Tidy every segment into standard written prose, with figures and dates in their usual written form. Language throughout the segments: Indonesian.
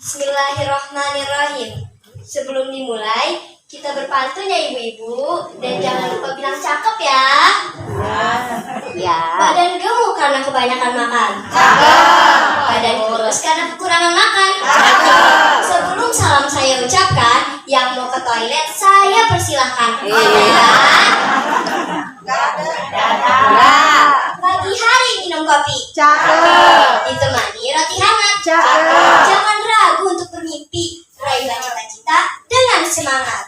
Bismillahirrahmanirrahim. Sebelum dimulai, kita berpantun ya ibu-ibu. Dan jangan lupa bilang cakep ya. Ya. Badan gemuk karena kebanyakan makan. Badan kurus karena kekurangan makan. Sebelum salam saya ucapkan, yang mau ke toilet saya persilahkan. Pagi hari minum kopi. Ditemani roti hangat. Jangan ragu untuk bermimpi. Raihlah cita-cita dengan semangat.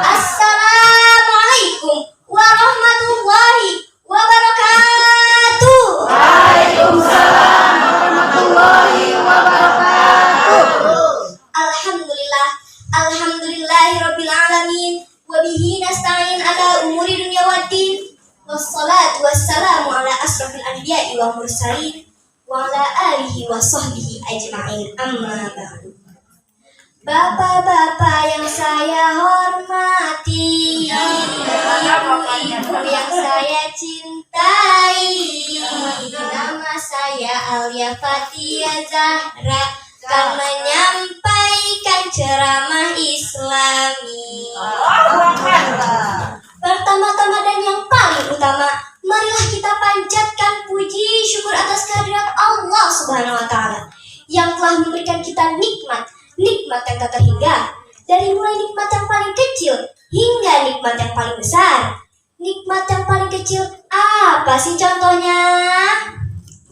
Assalamualaikum warahmatullahi wabarakatuh. Waalaikumsalam warahmatullahi wabarakatuh. Alhamdulillahirabbil alamin wa bihi nasta'in ala umuri dunya waddin. Wassalatu wassalamu ala asrofil anbiya'i wa mursalin wa ala alihi wa sahbihi ajma'in, amma ba'du. Bapak-bapak yang saya hormati, ibu-ibu yang saya cintai, nama saya Alia Fathia Zahra, akan menyampaikan ceramah Islami. Pertama-tama dan yang paling utama, marilah kita panjatkan puji syukur atas kehadirat Allah Subhanahu wa Ta'ala yang telah memberikan kita nikmat yang tak terhingga, dari mulai nikmat yang paling kecil hingga nikmat yang paling besar. Nikmat yang paling kecil apa sih contohnya?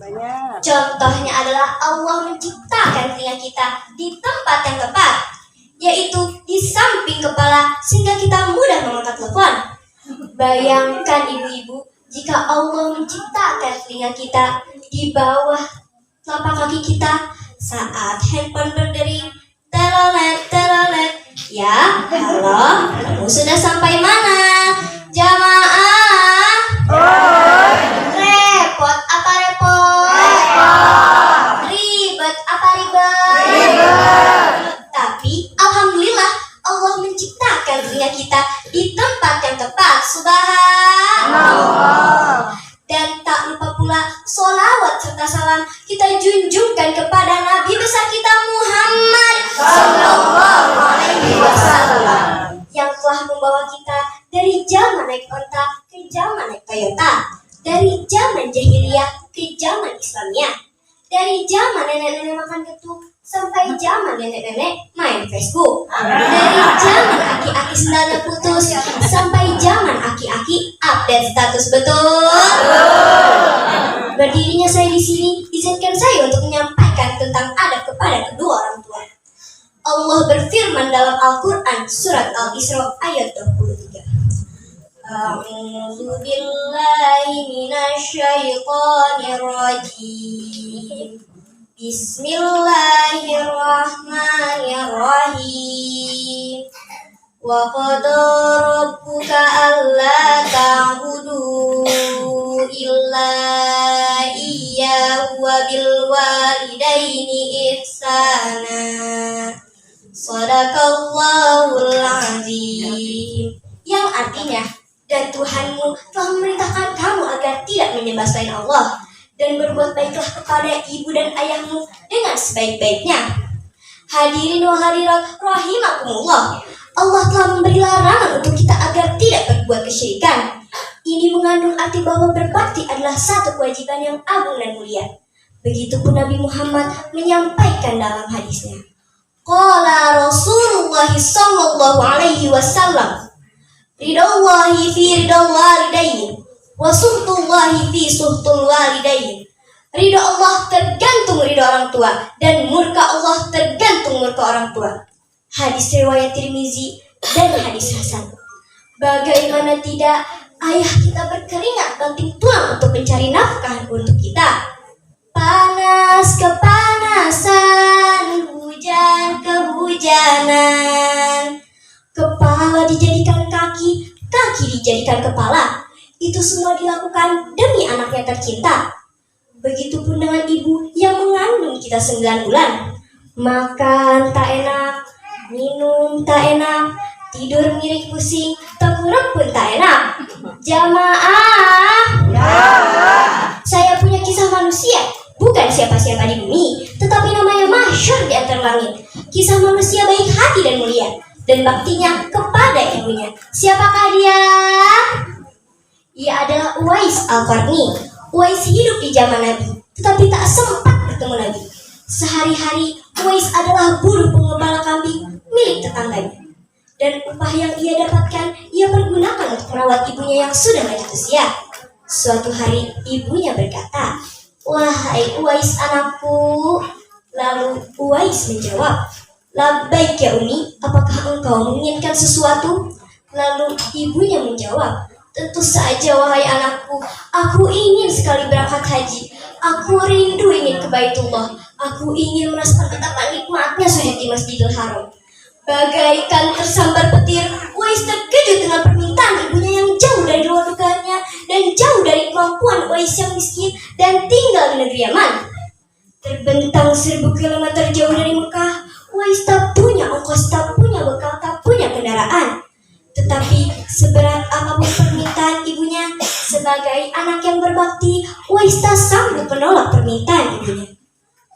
Banyak. Contohnya adalah Allah menciptakan telinga kita di tempat yang tepat, yaitu di samping kepala sehingga kita mudah mengangkat telepon. Bayangkan ibu-ibu, jika Allah menciptakan telinga kita di bawah telapak kaki kita saat handphone berdering, telolet. Ya, halo, kamu sudah sampai mana? Jamaah. Repot apa repot? Ribet apa ribet? Tapi alhamdulillah Allah menciptakan telinga kita di tempat yang tepat. Subhanallah. Dan tak lupa pula sholawat serta salam kita junjungkan kepada Nabi besar kita Muhammad Sallallahu Alaihi Wasallam yang telah membawa kita dari zaman naik onta ke zaman naik Toyota, dari zaman jahiliyah ke zaman Islamiyah, dari zaman nenek-nenek makan getuk sampai zaman nenek-nenek main Facebook, dari zaman aki-aki sendalnya putus sampai zaman aki-aki update status. Betul. Berdirinya saya di sini, izinkan saya untuk menyampaikan tentang adab kepada kedua orang tua. Allah berfirman dalam Al-Quran surat Al-Isra ayat 23. A'udzu billahi minasyaitonir rajim. Bismillahirrahmanirrahim. Wa qada rabbuka alla ta'budu illa iyyahu wa bil walidaini ihsana. Shadaqallahul azim. Yang artinya, dan Tuhanmu telah memerintahkan kamu agar tidak menyembah selain Allah dan berbuat baiklah kepada ibu dan ayahmu dengan sebaik-baiknya. Hadirin wa hadirat rahimakumullah, Allah telah memberi larangan untuk kita agar tidak berbuat kesyirikan. Ini mengandung arti bahwa berbakti adalah satu kewajiban yang agung dan mulia. Begitupun Nabi Muhammad menyampaikan dalam hadisnya. Qala Rasulullah sallallahu alaihi wasallam, ridallahi fi ridal walidain wa suhtullahi fi suhtul walidain. Ridha Allah tergantung ridha orang tua dan murka Allah tergantung murka orang tua. Hadis riwayat Tirmizi dan hadis hasan. Bagaimana tidak, ayah kita berkeringat banting tulang untuk mencari nafkah untuk kita. Panas kepanasan, hujan kehujanan, kepala dijadikan kaki, kaki dijadikan kepala. Itu semua dilakukan demi anaknya tercinta. Begitupun dengan ibu yang mengandung kita 9 bulan. Makan tak enak, minum tak enak, tidur miring pusing, tengkurap pun tak enak. Jamaah, saya punya kisah manusia, bukan siapa-siapa di bumi, tetapi namanya Masya langit. Kisah manusia baik hati dan mulia, dan baktinya kepada ibunya. Siapakah dia? Ia adalah Uwais Al-Qarni. Uwais hidup di zaman Nabi, tetapi tak sempat bertemu Nabi. Sehari-hari Uwais adalah buruh pengembala kambing milik tetangganya. Dan upah yang ia dapatkan, ia pergunakan untuk merawat ibunya yang sudah lanjut usia. Suatu hari ibunya berkata, "Wahai Uwais anakku." Lalu Uwais menjawab, "Labbaik ya Umi, apakah engkau menginginkan sesuatu?" Lalu ibunya menjawab, "Tentu saja wahai anakku, aku ingin sekali berangkat haji. Aku rindu ingin ke Baitullah. Aku ingin merasakan betapa nikmatnya sujud di Masjidil Haram." Bagaikan tersambar petir, Uwais terkejut dengan permintaan ibunya yang jauh dari luar dugaannya dan jauh dari kemampuan Uwais yang miskin dan tinggal di negeri Yaman. Terbentang 1000 kilometer jauh dari Mekah, Uwais tak punya ongkos, tak punya bekal, tak punya kendaraan. Tetapi seberat apapun permintaan ibunya, sebagai anak yang berbakti, Uwais tak sanggup menolak permintaan ibunya.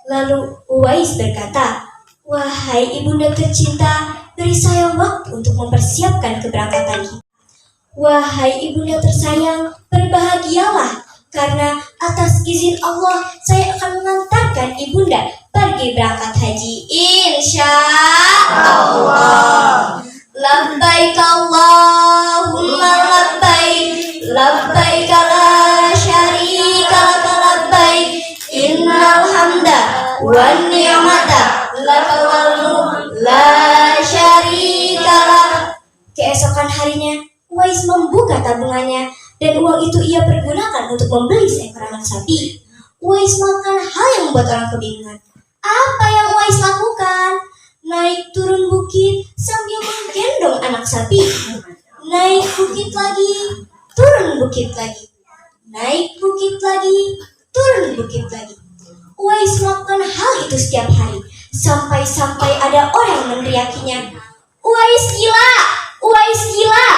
Lalu Uwais berkata, "Wahai ibunda tercinta, beri saya waktu untuk mempersiapkan keberangkatan kita. Wahai ibunda tersayang, berbahagialah, karena atas izin Allah saya akan mengantarkan ibunda pergi berangkat haji, insya Allah. Labbaik Allahumma labbaik, labbaik la syarika laka labbaik, innal hamda wan ni'mata laka wal mulk la syarika lak." Keesokan harinya, Uwais membuka tabungannya dan uang itu ia pergunakan untuk membeli seekor anak sapi. Uwais melakukan hal yang membuat orang kebingungan. Apa yang Uwais lakukan? Naik turun bukit sambil menggendong anak sapi. Naik bukit lagi, turun bukit lagi. Naik bukit lagi, turun bukit lagi. Uwais melakukan hal itu setiap hari, sampai-sampai ada orang yang meneriakinya, "Uwais gila! Uwais gila!"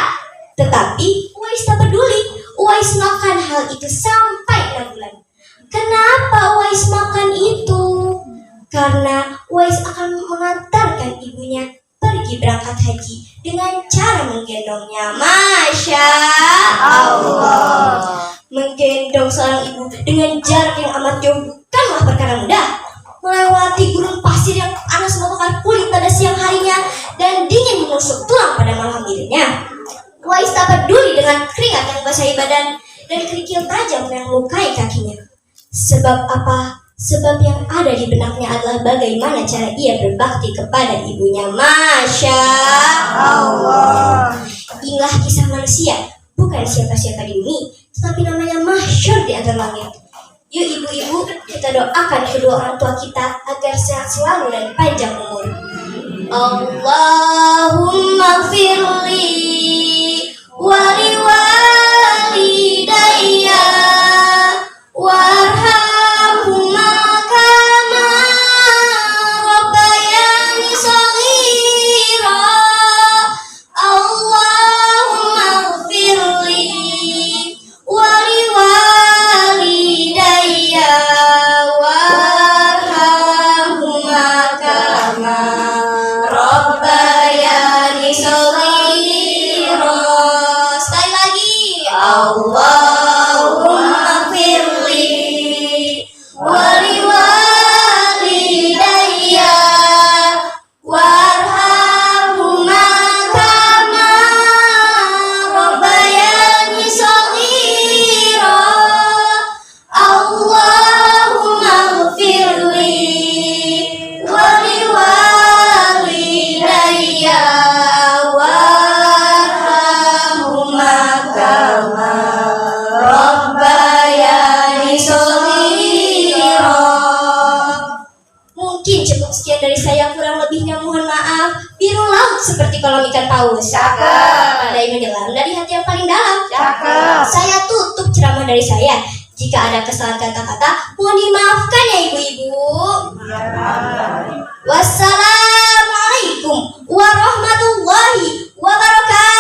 Tetapi Uwais tak peduli. Uwais melakukan hal itu sampai 6 bulan. Kenapa Uwais melakukan itu? Karena Uwais akan mengantarkan ibunya pergi berangkat haji dengan cara menggendongnya. Masya Allah. Menggendong seorang ibu dengan jarak yang amat jauh bukanlah perkara mudah. Melewati gurun pasir yang panas membakar kulit pada siang harinya dan dingin menusuk tulang pada malam harinya. Uwais tak peduli dengan keringat yang basahi badan dan kerikil tajam yang melukai kakinya. Sebab apa? Sebab yang ada di benaknya adalah bagaimana cara ia berbakti kepada ibunya. Masya Allah. Inilah kisah manusia, bukan siapa-siapa di bumi, tetapi namanya mahsyar di antara langit. Yuk ibu-ibu, kita doakan kedua orang tua kita agar sehat selalu dan panjang umur. Allahumma firli wali walidayya warhamhuma kama rabbayani shaghira. Allahumma firli wali walidayya warhamhuma kama rabbayani shaghira. Sekali lagi, Allahumma firli wali walidayya warhamhuma kama rabbayani shaghira. Allahumma firli wali walidayya warhamhuma kama rabbayani shaghira. Mungkin cukup sekian dari saya, kurang lebihnya mohon maaf. Biru laut seperti kolam ikan paus. Cakep. Pandai menyelam dari hati yang paling dalam. Cakep. Saya tutup ceramah dari saya. Jika ada kesalahan kata-kata, mohon dimaafkan ya ibu-ibu. Wassalamualaikum warahmatullahi wabarakatuh.